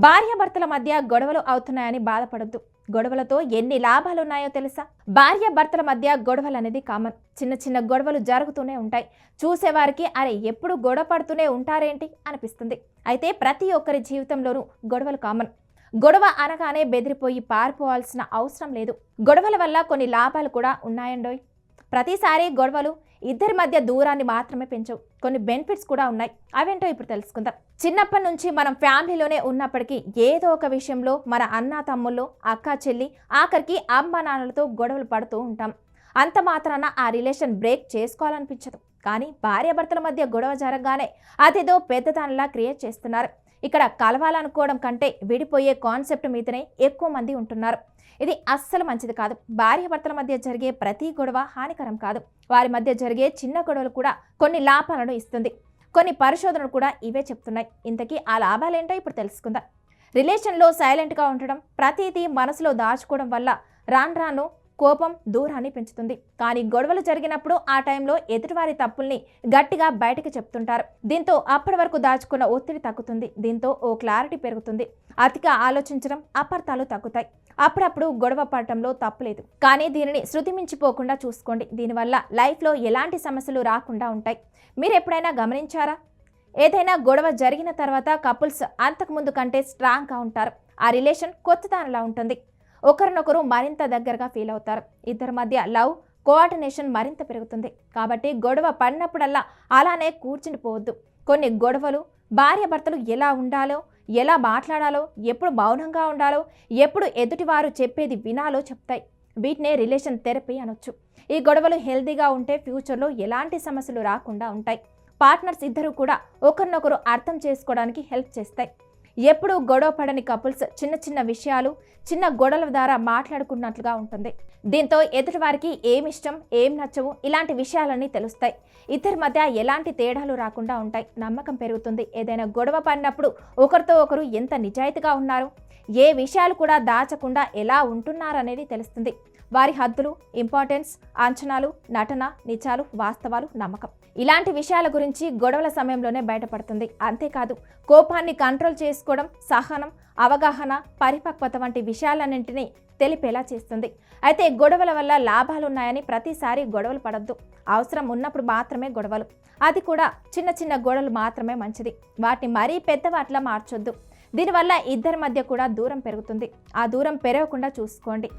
భార్యాభర్తల మధ్య గొడవలు అవుతున్నాయని బాధపడొద్దు. గొడవలతో ఎన్ని లాభాలున్నాయో తెలుసా? భార్యాభర్తల మధ్య గొడవలు అనేది కామన్. చిన్న చిన్న గొడవలు జరుగుతూనే ఉంటాయి. చూసేవారికి అరే ఎప్పుడు గొడవ పడుతూనే ఉంటారేంటి అనిపిస్తుంది. అయితే ప్రతి ఒక్కరి జీవితంలోనూ గొడవలు కామన్. గొడవ అనగానే బెదిరిపోయి పారిపోవాల్సిన అవసరం లేదు. గొడవల వల్ల కొన్ని లాభాలు కూడా ఉన్నాయండోయ్. ప్రతిసారి గొడవలు ఇద్దరి మధ్య దూరాన్ని మాత్రమే పెంచవు, కొన్ని బెనిఫిట్స్ కూడా ఉన్నాయి. అవేంటో ఇప్పుడు తెలుసుకుందాం. చిన్నప్పటి నుంచి మనం ఫ్యామిలీలోనే ఉన్నప్పటికీ ఏదో ఒక విషయంలో మన అన్న తమ్ముళ్ళు, అక్క చెల్లి, ఆఖరికి అమ్మ నాన్నలతో గొడవలు పడుతూ ఉంటాం. అంత మాత్రాన ఆ రిలేషన్ బ్రేక్ చేసుకోవాలనిపించదు. కానీ భార్యాభర్తల మధ్య గొడవ జరగగానే అదేదో పెద్దదానిలా క్రియేట్ చేస్తున్నారు. ఇక్కడ కలవాలనుకోవడం కంటే విడిపోయే కాన్సెప్ట్ మీదనే ఎక్కువ మంది ఉంటున్నారు. ఇది అస్సలు మంచిది కాదు. భార్యాభర్తల మధ్య జరిగే ప్రతి గొడవ హానికరం కాదు. వారి మధ్య జరిగే చిన్న గొడవలు కూడా కొన్ని లాభాలను ఇస్తుంది. కొన్ని పరిశోధనలు కూడా ఇవే చెప్తున్నాయి. ఇంతకీ ఆ లాభాలేంటో ఇప్పుడు తెలుసుకుందాం. రిలేషన్లో సైలెంట్గా ఉండడం, ప్రతిదీ మనసులో దాచుకోవడం వల్ల రాను రాను కోపం దూరాన్ని పెంచుతుంది. కానీ గొడవలు జరిగినప్పుడు ఆ టైంలో ఎదుటివారి తప్పుల్ని గట్టిగా బయటకు చెప్తుంటారు. దీంతో అప్పటి వరకు దాచుకున్న ఒత్తిడి తగ్గుతుంది. దీంతో ఓ క్లారిటీ పెరుగుతుంది. అతిగా ఆలోచించడం, అపార్థాలు తగ్గుతాయి. అప్పుడప్పుడు గొడవ పడటంలో తప్పులేదు, కానీ దీనిని శృతి మించిపోకుండా చూసుకోండి. దీనివల్ల లైఫ్లో ఎలాంటి సమస్యలు రాకుండా ఉంటాయి. మీరు ఎప్పుడైనా గమనించారా? ఏదైనా గొడవ జరిగిన తర్వాత కపుల్స్ అంతకుముందు కంటే స్ట్రాంగ్గా ఉంటారు. ఆ రిలేషన్ కొత్తదానిలా ఉంటుంది. ఒకరినొకరు మరింత దగ్గరగా ఫీల్ అవుతారు. ఇద్దరి మధ్య లవ్, కోఆర్డినేషన్ మరింత పెరుగుతుంది. కాబట్టి గొడవ పడినప్పుడల్లా అలానే కూర్చుండిపోవద్దు. కొన్ని గొడవలు భార్యాభర్తలు ఎలా ఉండాలో, ఎలా మాట్లాడాలో, ఎప్పుడు మౌనంగా ఉండాలో, ఎప్పుడు ఎదుటివారు చెప్పేది వినాలో చెప్తాయి. వీటినే రిలేషన్ థెరపీ అనొచ్చు. ఈ గొడవలు హెల్తీగా ఉంటే ఫ్యూచర్లో ఎలాంటి సమస్యలు రాకుండా ఉంటాయి. పార్ట్నర్స్ ఇద్దరు కూడా ఒకరినొకరు అర్థం చేసుకోవడానికి హెల్ప్ చేస్తాయి. ఎప్పుడు గొడవ పడని కపుల్స్ చిన్న చిన్న విషయాలు, చిన్న గొడవల ద్వారా మాట్లాడుకున్నట్లుగా ఉంటుంది. దీంతో ఎదుటివారికి ఏమిష్టం, ఏం నచ్చవు, ఇలాంటి విషయాలన్నీ తెలుస్తాయి. ఇద్దరి మధ్య ఎలాంటి తేడాలు రాకుండా ఉంటాయి. నమ్మకం పెరుగుతుంది. ఏదైనా గొడవ పడినప్పుడు ఒకరితో ఒకరు ఎంత నిజాయితీగా ఉన్నారు, ఏ విషయాలు కూడా దాచకుండా ఎలా ఉంటున్నారనేది తెలుస్తుంది. వారి హద్దులు, ఇంపార్టెన్స్, అంచనాలు, నటన, నిజాలు, వాస్తవాలు, నమ్మకం, ఇలాంటి విషయాల గురించి గొడవల సమయంలోనే బయటపడుతుంది. అంతేకాదు కోపాన్ని కంట్రోల్ చేసుకోవడం, సహనం, అవగాహన, పరిపక్వత వంటి విషయాలన్నింటినీ తెలిపేలా చేస్తుంది. అయితే గొడవల వల్ల లాభాలున్నాయని ప్రతిసారి గొడవలు పడద్దు. అవసరం ఉన్నప్పుడు మాత్రమే గొడవలు, అది కూడా చిన్న చిన్న గొడవలు మాత్రమే మంచిది. వాటిని మరీ పెద్దవాటిలా మార్చొద్దు. దీనివల్ల ఇద్దరి మధ్య కూడా దూరం పెరుగుతుంది. ఆ దూరం పెరగకుండా చూసుకోండి.